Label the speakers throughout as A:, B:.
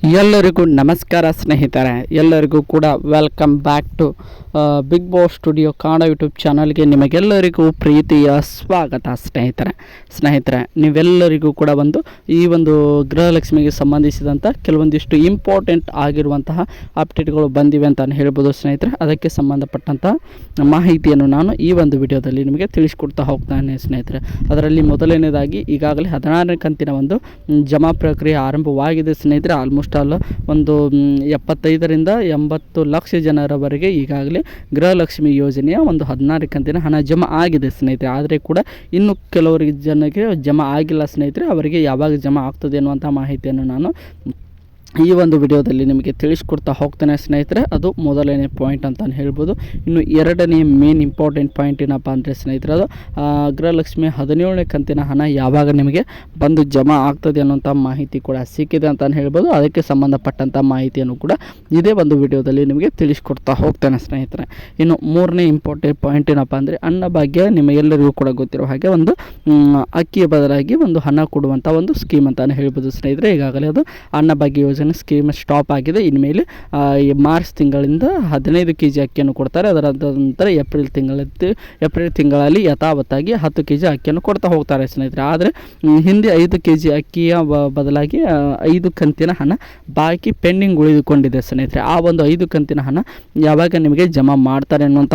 A: ಎಲ್ಲರಿಗೂ ನಮಸ್ಕಾರ ಸ್ನೇಹಿತರೆ, ಎಲ್ಲರಿಗೂ ಕೂಡ welcome back to Bigg Boss studio Kannada YouTube ಚಾನಲ್ಗೆ ನಿಮಗೆಲ್ಲರಿಗೂ ಪ್ರೀತಿಯ ಸ್ವಾಗತ. ಸ್ನೇಹಿತರೆ ನೀವೆಲ್ಲರಿಗೂ ಕೂಡ ಈ ಒಂದು ಗೃಹಲಕ್ಷ್ಮಿಗೆ ಸಂಬಂಧಿಸಿದಂಥ ಕೆಲವೊಂದಿಷ್ಟು ಇಂಪಾರ್ಟೆಂಟ್ ಆಗಿರುವಂತಹ ಅಪ್ಡೇಟ್ಗಳು ಬಂದಿವೆ ಅಂತ ಹೇಳ್ಬೋದು ಸ್ನೇಹಿತರೆ. ಅದಕ್ಕೆ ಸಂಬಂಧಪಟ್ಟಂಥ ಮಾಹಿತಿಯನ್ನು ನಾನು ಈ ಒಂದು ವಿಡಿಯೋದಲ್ಲಿ ನಿಮಗೆ ತಿಳಿಸ್ಕೊಡ್ತಾ ಹೋಗ್ತಾನೆ ಸ್ನೇಹಿತರೆ. ಅದರಲ್ಲಿ ಮೊದಲನೇದಾಗಿ ಈಗಾಗಲೇ 16ನೇ ಕಂತಿನ ಜಮಾ ಪ್ರಕ್ರಿಯೆ ಆರಂಭವಾಗಿದೆ ಸ್ನೇಹಿತರೆ. ಆಲ್ಮೋಸ್ಟ್ ಅಲ್ಲ 75ರಿಂದ 80 ಲಕ್ಷ ಜನರವರೆಗೆ ಈಗಾಗಲೇ ಗೃಹಲಕ್ಷ್ಮಿ ಯೋಜನೆಯ 16 ಕಂತಿನ ಹಣ ಜಮಾ ಆಗಿದೆ ಸ್ನೇಹಿತರೆ. ಆದರೆ ಕೂಡ ಇನ್ನು ಕೆಲವರಿಗೆ ಜನಕ್ಕೆ ಜಮಾ ಆಗಿಲ್ಲ ಸ್ನೇಹಿತರೆ. ಅವರಿಗೆ ಯಾವಾಗ ಜಮಾ ಆಗ್ತದೆ ಅನ್ನುವಂಥ ಮಾಹಿತಿಯನ್ನು ನಾನು ಈ ಒಂದು ವಿಡಿಯೋದಲ್ಲಿ ನಿಮಗೆ ತಿಳಿಸ್ಕೊಡ್ತಾ ಹೋಗ್ತೇನೆ ಸ್ನೇಹಿತರೆ. ಅದು ಮೊದಲನೇ ಪಾಯಿಂಟ್ ಅಂತ ಹೇಳ್ಬೋದು. ಇನ್ನು ಎರಡನೇ ಮೇನ್ ಇಂಪಾರ್ಟೆಂಟ್ ಪಾಯಿಂಟ್ ಏನಪ್ಪ ಅಂದರೆ ಸ್ನೇಹಿತರೆ, ಅದು ಗೃಹಲಕ್ಷ್ಮಿ 17ನೇ ಕಂತಿನ ಹಣ ಯಾವಾಗ ನಿಮಗೆ ಬಂದು ಜಮಾ ಆಗ್ತದೆ ಅನ್ನೋಂಥ ಮಾಹಿತಿ ಕೂಡ ಸಿಕ್ಕಿದೆ ಅಂತ ಹೇಳ್ಬೋದು. ಅದಕ್ಕೆ ಸಂಬಂಧಪಟ್ಟಂಥ ಮಾಹಿತಿಯನ್ನು ಕೂಡ ಇದೇ ಒಂದು ವಿಡಿಯೋದಲ್ಲಿ ನಿಮಗೆ ತಿಳಿಸ್ಕೊಡ್ತಾ ಹೋಗ್ತೇನೆ ಸ್ನೇಹಿತರೆ. ಇನ್ನು ಮೂರನೇ ಇಂಪಾರ್ಟೆಂಟ್ ಪಾಯಿಂಟ್ ಏನಪ್ಪ ಅಂದರೆ ಅನ್ನಭಾಗ್ಯ. ನಿಮಗೆಲ್ಲರಿಗೂ ಕೂಡ ಗೊತ್ತಿರೋ ಹಾಗೆ ಅಕ್ಕಿಯ ಬದಲಾಗಿ ಹಣ ಕೊಡುವಂಥ ಸ್ಕೀಮ್ ಅಂತ ಹೇಳ್ಬೋದು ಸ್ನೇಹಿತರೆ. ಈಗಾಗಲೇ ಅದು ಅನ್ನಭಾಗ್ಯ ಯೋಜನೆ ಸ್ಕೀಮ್ ಸ್ಟಾಪ್ ಆಗಿದೆ. ಇನ್ಮೇಲೆ ಮಾರ್ಚ್ ತಿಂಗಳಿಂದ 15 kg ಅಕ್ಕಿಯನ್ನು ಕೊಡ್ತಾರೆ. ಅದರ ನಂತರ ಏಪ್ರಿಲ್ ತಿಂಗಳಲ್ಲಿ ಯಥಾವತ್ತಾಗಿ 10 kg ಅಕ್ಕಿಯನ್ನು ಕೊಡ್ತಾ ಹೋಗ್ತಾರೆ ಸ್ನೇಹಿತರೆ. ಆದರೆ ಹಿಂದೆ 5 kg ಅಕ್ಕಿಯ ಬದಲಾಗಿ 5 ಕಂತಿನ ಹಣ ಬಾಕಿ ಪೆಂಡಿಂಗ್ ಉಳಿದುಕೊಂಡಿದೆ ಸ್ನೇಹಿತರೆ. ಆ 5 ಕಂತಿನ ಹಣ ಯಾವಾಗ ನಿಮಗೆ ಜಮಾ ಮಾಡ್ತಾರೆ ಅನ್ನುವಂಥ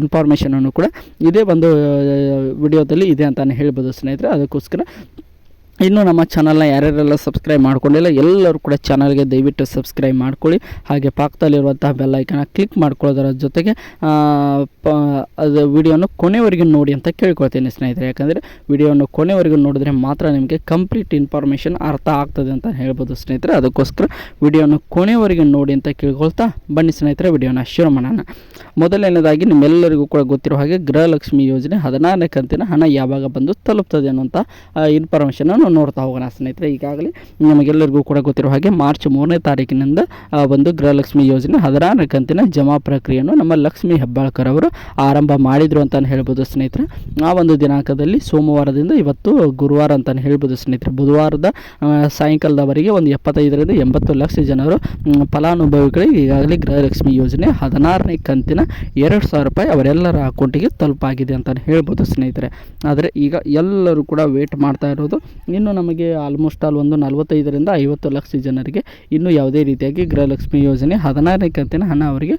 A: ಇನ್ಫಾರ್ಮೇಷನನ್ನು ಕೂಡ ಇದೇ ವಿಡಿಯೋದಲ್ಲಿ ಇದೆ ಅಂತಲೇ ಹೇಳ್ಬೋದು ಸ್ನೇಹಿತರೆ. ಅದಕ್ಕೋಸ್ಕರ ಇನ್ನು ನಮ್ಮ ಚಾನಲ್ನ ಯಾರ್ಯಾರೆಲ್ಲ ಸಬ್ಸ್ಕ್ರೈಬ್ ಮಾಡ್ಕೊಂಡಿಲ್ಲ ಎಲ್ಲರೂ ಕೂಡ ಚಾನಲ್ಗೆ ದಯವಿಟ್ಟು ಸಬ್ಸ್ಕ್ರೈಬ್ ಮಾಡ್ಕೊಳ್ಳಿ. ಹಾಗೆ ಪಕ್ಕದಲ್ಲಿರುವಂತಹ ಬೆಲ್ಲೈಕನ್ನ ಕ್ಲಿಕ್ ಮಾಡ್ಕೊಳ್ಳೋದರ ಜೊತೆಗೆ ಅದು ವಿಡಿಯೋನ ಕೊನೆವರೆಗೂ ನೋಡಿ ಅಂತ ಕೇಳ್ಕೊಳ್ತೀನಿ ಸ್ನೇಹಿತರೆ. ಯಾಕಂದರೆ ವಿಡಿಯೋನ ಕೊನೆವರೆಗೂ ನೋಡಿದ್ರೆ ಮಾತ್ರ ನಿಮಗೆ ಕಂಪ್ಲೀಟ್ ಇನ್ಫಾರ್ಮೇಷನ್ ಅರ್ಥ ಆಗ್ತದೆ ಅಂತ ಹೇಳ್ಬೋದು ಸ್ನೇಹಿತರೆ. ಅದಕ್ಕೋಸ್ಕರ ವಿಡಿಯೋನ ಕೊನೆವರೆಗೂ ನೋಡಿ ಅಂತ ಕೇಳ್ಕೊಳ್ತಾ ಬನ್ನಿ ಸ್ನೇಹಿತರೆ, ವಿಡಿಯೋನ ಶುರು ಮಾಡೋಣ. ಮೊದಲನೇದಾಗಿ ನಿಮ್ಮೆಲ್ಲರಿಗೂ ಕೂಡ ಗೊತ್ತಿರೋ ಹಾಗೆ ಗೃಹಲಕ್ಷ್ಮಿ ಯೋಜನೆ 16ನೇ ಕಂತಿನ ಹಣ ಯಾವಾಗ ಬಂದು ತಲುಪ್ತದೆ ಅನ್ನೋಂಥ ಇನ್ಫಾರ್ಮೇಷನನ್ನು ನೋಡ್ತಾ ಹೋಗೋಣ ಸ್ನೇಹಿತರೆ. ಈಗಾಗಲೇ ನಮಗೆಲ್ಲರಿಗೂ ಕೂಡ ಗೊತ್ತಿರೋ ಹಾಗೆ ಮಾರ್ಚ್ 3ನೇ ತಾರೀಕಿನಿಂದ ಗೃಹಲಕ್ಷ್ಮಿ ಯೋಜನೆ 16ನೇ ಕಂತಿನ ಜಮಾ ಪ್ರಕ್ರಿಯೆಯನ್ನು ನಮ್ಮ ಲಕ್ಷ್ಮೀ ಹೆಬ್ಬಾಳ್ಕರ್ ಅವರು ಆರಂಭ ಮಾಡಿದರು ಅಂತ ಹೇಳ್ಬೋದು ಸ್ನೇಹಿತರೆ. ಆ ದಿನಾಂಕದಲ್ಲಿ ಸೋಮವಾರದಿಂದ ಇವತ್ತು ಗುರುವಾರ ಅಂತ ಹೇಳ್ಬೋದು ಸ್ನೇಹಿತರೆ. ಬುಧವಾರದ ಸಾಯಂಕಾಲದವರೆಗೆ 75ರಿಂದ 80 ಲಕ್ಷ ಜನರು ಫಲಾನುಭವಿಗಳಿಗೆ ಈಗಾಗಲೇ ಗೃಹಲಕ್ಷ್ಮಿ ಯೋಜನೆ 16ನೇ ಕಂತಿನ 2,000 ರೂಪಾಯಿ ಅವರೆಲ್ಲರ ಅಕೌಂಟಿಗೆ ತಲುಪಾಗಿದೆ ಅಂತ ಹೇಳ್ಬೋದು ಸ್ನೇಹಿತರೆ. ಆದರೆ ಈಗ ಎಲ್ಲರೂ ಕೂಡ ವೇಟ್ ಮಾಡ್ತಾ ಇರೋದು, ಇನ್ನು ನಮಗೆ ಆಲ್ಮೋಸ್ಟ್ ಆಲ್ 45ರಿಂದ 50 ಲಕ್ಷ ಜನರಿಗೆ ಇನ್ನೂ ಯಾವುದೇ ರೀತಿಯಾಗಿ ಗೃಹಲಕ್ಷ್ಮಿ ಯೋಜನೆ 16ನೇ ಕಂತಿನ ಹಣ ಅವರಿಗೆ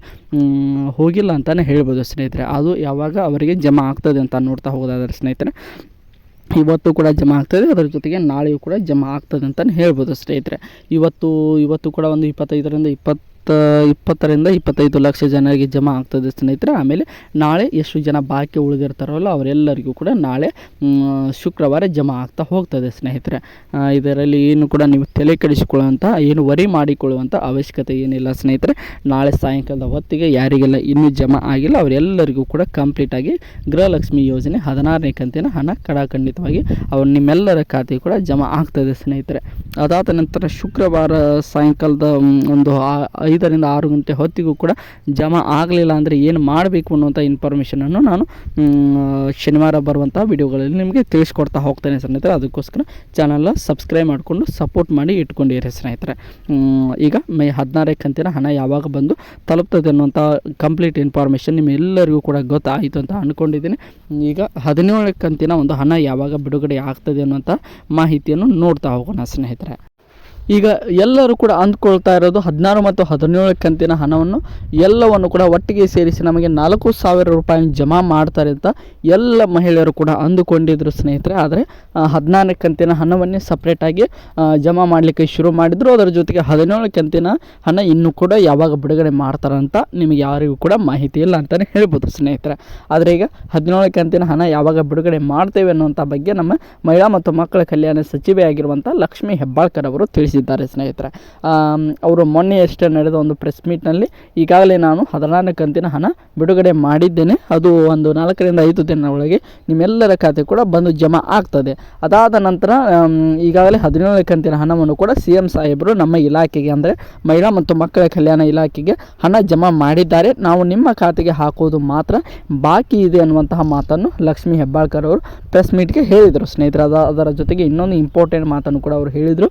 A: ಹೋಗಿಲ್ಲ ಅಂತಲೇ ಹೇಳ್ಬೋದು ಸ್ನೇಹಿತರೆ. ಅದು ಯಾವಾಗ ಅವರಿಗೆ ಜಮಾ ಆಗ್ತದೆ ಅಂತ ನೋಡ್ತಾ ಹೋಗೋದಾದ್ರೆ ಸ್ನೇಹಿತರೆ, ಇವತ್ತು ಕೂಡ ಜಮಾ ಆಗ್ತದೆ, ಅದರ ಜೊತೆಗೆ ನಾಳೆಯೂ ಕೂಡ ಜಮಾ ಆಗ್ತದೆ ಅಂತಲೇ ಹೇಳ್ಬೋದು ಸ್ನೇಹಿತರೆ. ಇವತ್ತು ಕೂಡ 25ರಿಂದ 25 ಲಕ್ಷ ಜನರಿಗೆ ಜಮಾ ಆಗ್ತದೆ ಸ್ನೇಹಿತರೆ. ಆಮೇಲೆ ನಾಳೆ ಎಷ್ಟು ಜನ ಬಾಕಿ ಉಳಿದಿರ್ತಾರಲ್ಲ ಅವರೆಲ್ಲರಿಗೂ ಕೂಡ ನಾಳೆ ಶುಕ್ರವಾರ ಜಮಾ ಆಗ್ತಾ ಹೋಗ್ತದೆ ಸ್ನೇಹಿತರೆ. ಇದರಲ್ಲಿ ಏನು ಕೂಡ ನೀವು ತಲೆ ಕೆಡಿಸಿಕೊಳ್ಳುವಂಥ ವರಿ ಮಾಡಿಕೊಳ್ಳುವಂಥ ಅವಶ್ಯಕತೆ ಏನಿಲ್ಲ ಸ್ನೇಹಿತರೆ. ನಾಳೆ ಸಾಯಂಕಾಲದ ಹೊತ್ತಿಗೆ ಯಾರಿಗೆಲ್ಲ ಇನ್ನೂ ಜಮಾ ಆಗಿಲ್ಲ ಅವರೆಲ್ಲರಿಗೂ ಕೂಡ ಕಂಪ್ಲೀಟಾಗಿ ಗೃಹಲಕ್ಷ್ಮಿ ಯೋಜನೆ 16ನೇ ಕಂತಿನ ಹಣ ಖಂಡಿತವಾಗಿ ನಿಮ್ಮೆಲ್ಲರ ಖಾತೆಗೆ ಕೂಡ ಜಮಾ ಆಗ್ತದೆ ಸ್ನೇಹಿತರೆ. ಅದಾದ ನಂತರ ಶುಕ್ರವಾರ ಸಾಯಂಕಾಲದ 5ರಿಂದ 6 ಗಂಟೆ ಹೊತ್ತಿಗೂ ಕೂಡ ಜಮಾ ಆಗಲಿಲ್ಲ ಅಂದರೆ ಏನು ಮಾಡಬೇಕು ಅನ್ನುವಂಥ ಇನ್ಫಾರ್ಮೇಷನನ್ನು ನಾನು ಶನಿವಾರ ಬರುವಂಥ ವಿಡಿಯೋಗಳಲ್ಲಿ ನಿಮಗೆ ತಿಳಿಸ್ಕೊಡ್ತಾ ಹೋಗ್ತೇನೆ ಸ್ನೇಹಿತರೆ. ಅದಕ್ಕೋಸ್ಕರ ಚಾನಲ್ನ ಸಬ್ಸ್ಕ್ರೈಬ್ ಮಾಡಿಕೊಂಡು ಸಪೋರ್ಟ್ ಮಾಡಿ ಇಟ್ಕೊಂಡಿರಿ ಸ್ನೇಹಿತರೆ. ಈಗ ಮೇ 16ನೇ ಕಂತಿನ ಹಣ ಯಾವಾಗ ಬಂದು ತಲುಪ್ತದೆ ಅನ್ನುವಂಥ ಕಂಪ್ಲೀಟ್ ಇನ್ಫಾರ್ಮೇಷನ್ ನಿಮ್ಮೆಲ್ಲರಿಗೂ ಕೂಡ ಗೊತ್ತಾಯಿತು ಅಂತ ಅಂದ್ಕೊಂಡಿದ್ದೀನಿ. ಈಗ 17ನೇ ಕಂತಿನ ಹಣ ಯಾವಾಗ ಬಿಡುಗಡೆ ಆಗ್ತದೆ ಅನ್ನುವಂಥ ಮಾಹಿತಿಯನ್ನು ನೋಡ್ತಾ ಹೋಗೋಣ ಸ್ನೇಹಿತರೆ. ಈಗ ಎಲ್ಲರೂ ಕೂಡ ಅಂದ್ಕೊಳ್ತಾ ಇರೋದು 16 ಮತ್ತು 17 ಕಂತಿನ ಹಣವನ್ನು ಎಲ್ಲವನ್ನು ಕೂಡ ಒಟ್ಟಿಗೆ ಸೇರಿಸಿ ನಮಗೆ 4,000 ರೂಪಾಯಿ ಜಮಾ ಮಾಡ್ತಾರೆ ಅಂತ ಎಲ್ಲ ಮಹಿಳೆಯರು ಕೂಡ ಅಂದುಕೊಂಡಿದ್ರು ಸ್ನೇಹಿತರೆ. ಆದರೆ 16ನೇ ಕಂತಿನ ಹಣವನ್ನೇ ಸಪ್ರೇಟಾಗಿ ಜಮಾ ಮಾಡಲಿಕ್ಕೆ ಶುರು ಮಾಡಿದರು. ಅದರ ಜೊತೆಗೆ 17 ಕಂತಿನ ಹಣ ಇನ್ನೂ ಕೂಡ ಯಾವಾಗ ಬಿಡುಗಡೆ ಮಾಡ್ತಾರಂತ ನಿಮಗೆ ಯಾರಿಗೂ ಕೂಡ ಮಾಹಿತಿ ಇಲ್ಲ ಅಂತಲೇ ಹೇಳ್ಬೋದು ಸ್ನೇಹಿತರೆ. ಆದರೆ ಈಗ 17 ಕಂತಿನ ಹಣ ಯಾವಾಗ ಬಿಡುಗಡೆ ಮಾಡ್ತೇವೆ ಅನ್ನುವಂಥ ಬಗ್ಗೆ ನಮ್ಮ ಮಹಿಳಾ ಮತ್ತು ಮಕ್ಕಳ ಕಲ್ಯಾಣ ಸಚಿವೆಯಾಗಿರುವಂಥ ಲಕ್ಷ್ಮೀ ಹೆಬ್ಬಾಳ್ಕರ್ ಅವರು ತಿಳಿಸಿದ್ದಾರೆ ಸ್ನೇಹಿತರೆ. ಅವರು ಮೊನ್ನೆಯಷ್ಟೇ ನಡೆದ ಪ್ರೆಸ್ ಮೀಟ್ನಲ್ಲಿ ಈಗಾಗಲೇ ನಾನು 16ನೇ ಕಂತಿನ ಹಣ ಬಿಡುಗಡೆ ಮಾಡಿದ್ದೇನೆ, ಅದು 4ರಿಂದ 5 ದಿನ ಒಳಗೆ ನಿಮ್ಮೆಲ್ಲರ ಖಾತೆ ಕೂಡ ಬಂದು ಜಮಾ ಆಗ್ತದೆ. ಅದಾದ ನಂತರ ಈಗಾಗಲೇ 17ನೇ ಕಂತಿನ ಹಣವನ್ನು ಕೂಡ CM ಸಾಹೇಬರು ನಮ್ಮ ಇಲಾಖೆಗೆ ಅಂದರೆ ಮಹಿಳಾ ಮತ್ತು ಮಕ್ಕಳ ಕಲ್ಯಾಣ ಇಲಾಖೆಗೆ ಹಣ ಜಮಾ ಮಾಡಿದ್ದಾರೆ, ನಾವು ನಿಮ್ಮ ಖಾತೆಗೆ ಹಾಕೋದು ಮಾತ್ರ ಬಾಕಿ ಇದೆ ಅನ್ನುವಂತಹ ಮಾತನ್ನು ಲಕ್ಷ್ಮೀ ಹೆಬ್ಬಾಳ್ಕರ್ ಅವರು ಪ್ರೆಸ್ ಮೀಟ್ಗೆ ಹೇಳಿದರು ಸ್ನೇಹಿತರೆ. ಅದರ ಜೊತೆಗೆ ಇನ್ನೊಂದು ಇಂಪಾರ್ಟೆಂಟ್ ಮಾತನ್ನು ಕೂಡ ಅವರು ಹೇಳಿದರು.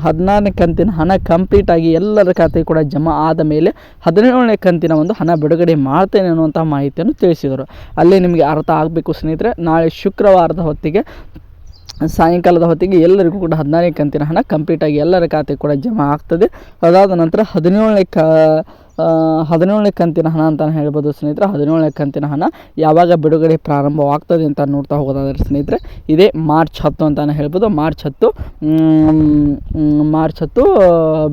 A: 16 16ನೇ ಕಂತಿನ ಹಣ ಕಂಪ್ಲೀಟಾಗಿ ಎಲ್ಲರ ಖಾತೆಗೆ ಕೂಡ ಜಮಾ ಆದ ಮೇಲೆ 17ನೇ ಕಂತಿನ ಒಂದು ಹಣ ಬಿಡುಗಡೆ ಮಾಡ್ತೇನೆ ಅನ್ನುವಂಥ ಮಾಹಿತಿಯನ್ನು ತಿಳಿಸಿದರು. ಅಲ್ಲೇ ನಿಮಗೆ ಅರ್ಥ ಆಗಬೇಕು ಸ್ನೇಹಿತರೆ, ನಾಳೆ ಶುಕ್ರವಾರದ ಹೊತ್ತಿಗೆ ಸಾಯಂಕಾಲದ ಹೊತ್ತಿಗೆ ಎಲ್ಲರಿಗೂ ಕೂಡ 14ನೇ ಕಂತಿನ ಹಣ ಕಂಪ್ಲೀಟಾಗಿ ಎಲ್ಲರ ಖಾತೆಗೆ ಕೂಡ ಜಮಾ ಆಗ್ತದೆ. ಅದಾದ ನಂತರ 17ನೇ ಕಂತಿನ ಹಣ ಅಂತಲೇ ಹೇಳ್ಬೋದು ಸ್ನೇಹಿತರೆ. 17ನೇ ಕಂತಿನ ಹಣ ಯಾವಾಗ ಬಿಡುಗಡೆ ಪ್ರಾರಂಭವಾಗ್ತದೆ ಅಂತ ನೋಡ್ತಾ ಹೋಗೋದಾದ್ರೆ ಸ್ನೇಹಿತರೆ, ಇದೇ ಮಾರ್ಚ್ 10 ಅಂತಲೇ ಹೇಳ್ಬೋದು. ಮಾರ್ಚ್ 10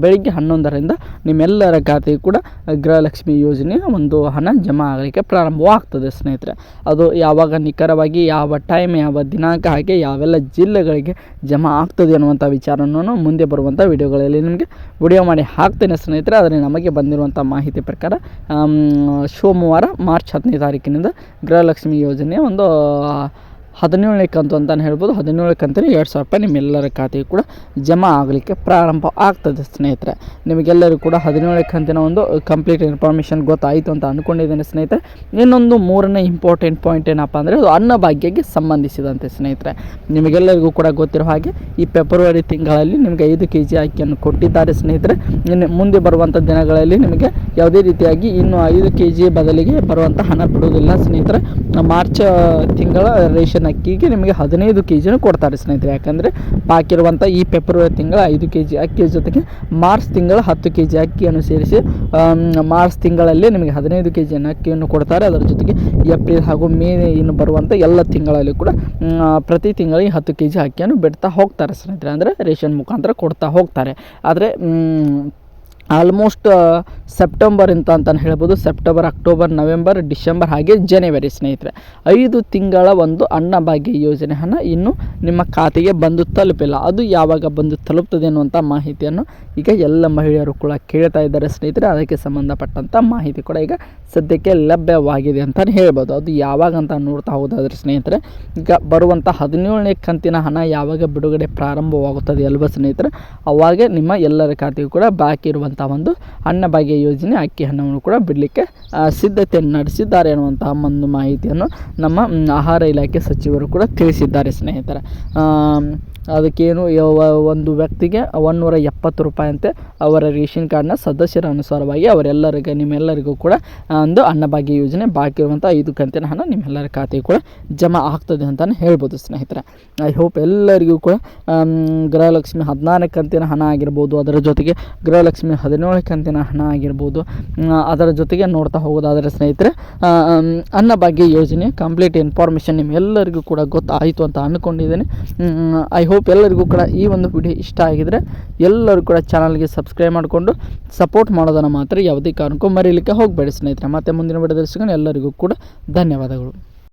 A: ಬೆಳಿಗ್ಗೆ 11ರಿಂದ ನಿಮ್ಮೆಲ್ಲರ ಖಾತೆಗೂ ಕೂಡ ಗೃಹಲಕ್ಷ್ಮಿ ಯೋಜನೆಯ ಒಂದು ಹಣ ಜಮಾ ಆಗಲಿಕ್ಕೆ ಪ್ರಾರಂಭವಾಗ್ತದೆ ಸ್ನೇಹಿತರೆ. ಅದು ಯಾವಾಗ ನಿಖರವಾಗಿ ಯಾವ ಟೈಮ್ ಯಾವ ದಿನಾಂಕ ಹಾಗೆ ಯಾವೆಲ್ಲ ಜಿಲ್ಲೆಗಳಿಗೆ ಜಮಾ ಆಗ್ತದೆ ಅನ್ನುವಂಥ ವಿಚಾರವನ್ನು ಮುಂದೆ ಬರುವಂಥ ವಿಡಿಯೋಗಳಲ್ಲಿ ನಿಮಗೆ ವಿಡಿಯೋ ಮಾಡಿ ಹಾಕ್ತೇನೆ ಸ್ನೇಹಿತರೆ. ಆದರೆ ನಮಗೆ ಬಂದಿರುವಂಥ ಮಾಹಿತಿ ಪ್ರಕಾರ ಸೋಮವಾರ ಮಾರ್ಚ್ 10ನೇ ತಾರೀಕಿನಿಂದ ಗೃಹಲಕ್ಷ್ಮಿ ಯೋಜನೆಯ ಒಂದು 17ನೇ ಕಂತು ಅಂತಲೇ ಹೇಳ್ಬೋದು. 17ನೇ ಕಂತಿನ 2,000 ರೂಪಾಯಿ ನಿಮ್ಮೆಲ್ಲರ ಖಾತೆಗೆ ಕೂಡ ಜಮಾ ಆಗಲಿಕ್ಕೆ ಪ್ರಾರಂಭ ಆಗ್ತದೆ ಸ್ನೇಹಿತರೆ. ನಿಮಗೆಲ್ಲರಿಗೂ ಕೂಡ 17ನೇ ಕಂತಿನ ಒಂದು ಕಂಪ್ಲೀಟ್ ಇನ್ಫಾರ್ಮೇಷನ್ ಗೊತ್ತಾಯಿತು ಅಂತ ಅಂದ್ಕೊಂಡಿದ್ದೇನೆ ಸ್ನೇಹಿತರೆ. ಇನ್ನೊಂದು 3ನೇ ಇಂಪಾರ್ಟೆಂಟ್ ಪಾಯಿಂಟ್ ಏನಪ್ಪ ಅಂದರೆ ಅದು ಅನ್ನಭಾಗ್ಯಕ್ಕೆ ಸಂಬಂಧಿಸಿದಂತೆ ಸ್ನೇಹಿತರೆ. ನಿಮಗೆಲ್ಲರಿಗೂ ಕೂಡ ಗೊತ್ತಿರೋ ಹಾಗೆ ಈ ಫೆಬ್ರವರಿ ತಿಂಗಳಲ್ಲಿ ನಿಮಗೆ 5 kg ಅಕ್ಕಿಯನ್ನು ಕೊಟ್ಟಿದ್ದಾರೆ ಸ್ನೇಹಿತರೆ. ಇನ್ನು ಮುಂದೆ ಬರುವಂಥ ದಿನಗಳಲ್ಲಿ ನಿಮಗೆ ಯಾವುದೇ ರೀತಿಯಾಗಿ ಇನ್ನು 5 kg ಬದಲಿಗೆ ಬರುವಂಥ ಹಣ ಬಿಡುವುದಿಲ್ಲ ಸ್ನೇಹಿತರೆ. ಮಾರ್ಚ್ ತಿಂಗಳ ರೇಷನ್ ಅಕ್ಕಿಗೆ ನಿಮಗೆ 15 kg ಕೊಡ್ತಾರೆ ಸ್ನೇಹಿತರೆ. ಯಾಕಂದರೆ ಬಾಕಿ ಇರುವಂಥ ಈ ಫೆಬ್ರವರಿ ತಿಂಗಳ 5 kg ಅಕ್ಕಿ ಜೊತೆಗೆ ಮಾರ್ಚ್ ತಿಂಗಳ 10 kg ಅಕ್ಕಿಯನ್ನು ಸೇರಿಸಿ ಮಾರ್ಚ್ ತಿಂಗಳಲ್ಲಿ ನಿಮಗೆ 15 kg ಅಕ್ಕಿಯನ್ನು ಕೊಡ್ತಾರೆ. ಅದರ ಜೊತೆಗೆ ಏಪ್ರಿಲ್ ಹಾಗೂ ಮೇ ಇನ್ನು ಬರುವಂಥ ಎಲ್ಲ ತಿಂಗಳಲ್ಲಿ ಕೂಡ ಪ್ರತಿ ತಿಂಗಳಿಗೆ 10 kg ಅಕ್ಕಿಯನ್ನು ಬಿಡ್ತಾ ಹೋಗ್ತಾರೆ ಸ್ನೇಹಿತರೆ. ಅಂದರೆ ರೇಷನ್ ಮುಖಾಂತರ ಕೊಡ್ತಾ ಹೋಗ್ತಾರೆ. ಆದರೆ ಆಲ್ಮೋಸ್ಟ್ ಸೆಪ್ಟೆಂಬರ್ ಅಂತಲೇ ಹೇಳ್ಬೋದು. ಸೆಪ್ಟೆಂಬರ್, ಅಕ್ಟೋಬರ್, ನವೆಂಬರ್, ಡಿಸೆಂಬರ್ ಹಾಗೆ ಜನವರಿ ಸ್ನೇಹಿತರೆ 5 ತಿಂಗಳ ಒಂದು ಅನ್ನಭಾಗ್ಯ ಯೋಜನೆ ಹಣ ಇನ್ನೂ ನಿಮ್ಮ ಖಾತೆಗೆ ಬಂದು ತಲುಪಿಲ್ಲ. ಅದು ಯಾವಾಗ ಬಂದು ತಲುಪ್ತದೆ ಅನ್ನುವಂಥ ಮಾಹಿತಿಯನ್ನು ಈಗ ಎಲ್ಲ ಮಹಿಳೆಯರು ಕೂಡ ಕೇಳ್ತಾ ಇದ್ದಾರೆ ಸ್ನೇಹಿತರೆ. ಅದಕ್ಕೆ ಸಂಬಂಧಪಟ್ಟಂಥ ಮಾಹಿತಿ ಕೂಡ ಈಗ ಸದ್ಯಕ್ಕೆ ಲಭ್ಯವಾಗಿದೆ ಅಂತಲೇ ಹೇಳ್ಬೋದು. ಅದು ಯಾವಾಗ ಅಂತ ನೋಡ್ತಾ ಹೋದಾದ್ರೆ ಸ್ನೇಹಿತರೆ, ಈಗ ಬರುವಂಥ 17ನೇ ಕಂತಿನ ಹಣ ಯಾವಾಗ ಬಿಡುಗಡೆ ಪ್ರಾರಂಭವಾಗುತ್ತದೆ ಅಲ್ವಾ ಸ್ನೇಹಿತರೆ, ಅವಾಗೆ ನಿಮ್ಮ ಎಲ್ಲರ ಖಾತೆಗೂ ಕೂಡ ಬಾಕಿ ಇರುವಂಥ ಒಂದು ಅನ್ನಭಾಗ್ಯ ಯೋಜನೆ ಅಕ್ಕಿ ಹಣವನ್ನು ಕೂಡ ಬಿಡಲಿಕ್ಕೆ ಸಿದ್ಧತೆಯನ್ನು ನಡೆಸಿದ್ದಾರೆ ಅನ್ನುವಂತಹ ಒಂದು ಮಾಹಿತಿಯನ್ನು ನಮ್ಮ ಆಹಾರ ಇಲಾಖೆ ಸಚಿವರು ಕೂಡ ತಿಳಿಸಿದ್ದಾರೆ ಸ್ನೇಹಿತರೆ. ಅದಕ್ಕೇನು ಒಂದು ವ್ಯಕ್ತಿಗೆ 170 ರೂಪಾಯಿ ಅಂತೆ ಅವರ ರೇಷನ್ ಕಾರ್ಡ್ನ ಸದಸ್ಯರ ಅನುಸಾರವಾಗಿ ಅವರೆಲ್ಲರಿಗೆ ನಿಮ್ಮೆಲ್ಲರಿಗೂ ಕೂಡ ಒಂದು ಅನ್ನಭಾಗ್ಯ ಯೋಜನೆ ಬಾಕಿ ಇರುವಂಥ 5 ಕಂತಿನ ಹಣ ನಿಮ್ಮೆಲ್ಲರ ಖಾತೆಗೆ ಕೂಡ ಜಮಾ ಆಗ್ತದೆ ಅಂತಲೇ ಹೇಳ್ಬೋದು ಸ್ನೇಹಿತರೆ. ಐ ಹೋಪ್ ಎಲ್ಲರಿಗೂ ಕೂಡ ಗೃಹಲಕ್ಷ್ಮಿ 16ನೇ ಕಂತಿನ ಹಣ ಆಗಿರ್ಬೋದು, ಅದರ ಜೊತೆಗೆ ಗೃಹಲಕ್ಷ್ಮಿ 17ನೇ ಕಂತಿನ ಹಣ ಆಗಿರ್ಬೋದು, ಅದರ ಜೊತೆಗೆ ನೋಡ್ತಾ ಹೋಗೋದಾದರೆ ಸ್ನೇಹಿತರೆ ಅನ್ನಭಾಗ್ಯ ಯೋಜನೆ ಕಂಪ್ಲೀಟ್ ಇನ್ಫಾರ್ಮೇಷನ್ ನಿಮ್ಮೆಲ್ಲರಿಗೂ ಕೂಡ ಗೊತ್ತಾಯಿತು ಅಂತ ಅಂದ್ಕೊಂಡಿದ್ದೇನೆ. ಐ ಹೋಪ್ ಎಲ್ಲರಿಗೂ ಕೂಡ ಈ ಒಂದು ವಿಡಿಯೋ ಇಷ್ಟ ಆಗಿದರೆ ಎಲ್ಲರೂ ಕೂಡ ಚಾನಲ್ಗೆ ಸಬ್ಸ್ಕ್ರೈಬ್ ಮಾಡಿಕೊಂಡು ಸಪೋರ್ಟ್ ಮಾಡೋದನ್ನು ಮಾತ್ರ ಯಾವುದೇ ಕಾರಣಕ್ಕೂ ಮರೀಲಿಕ್ಕೆ ಹೋಗಬೇಡಿ ಸ್ನೇಹಿತರೆ. ಮತ್ತು ಮುಂದಿನ ವಿಡಿಯೋದಲ್ಲಿ ಸಿಗೋಣ. ಎಲ್ಲರಿಗೂ ಕೂಡ ಧನ್ಯವಾದಗಳು.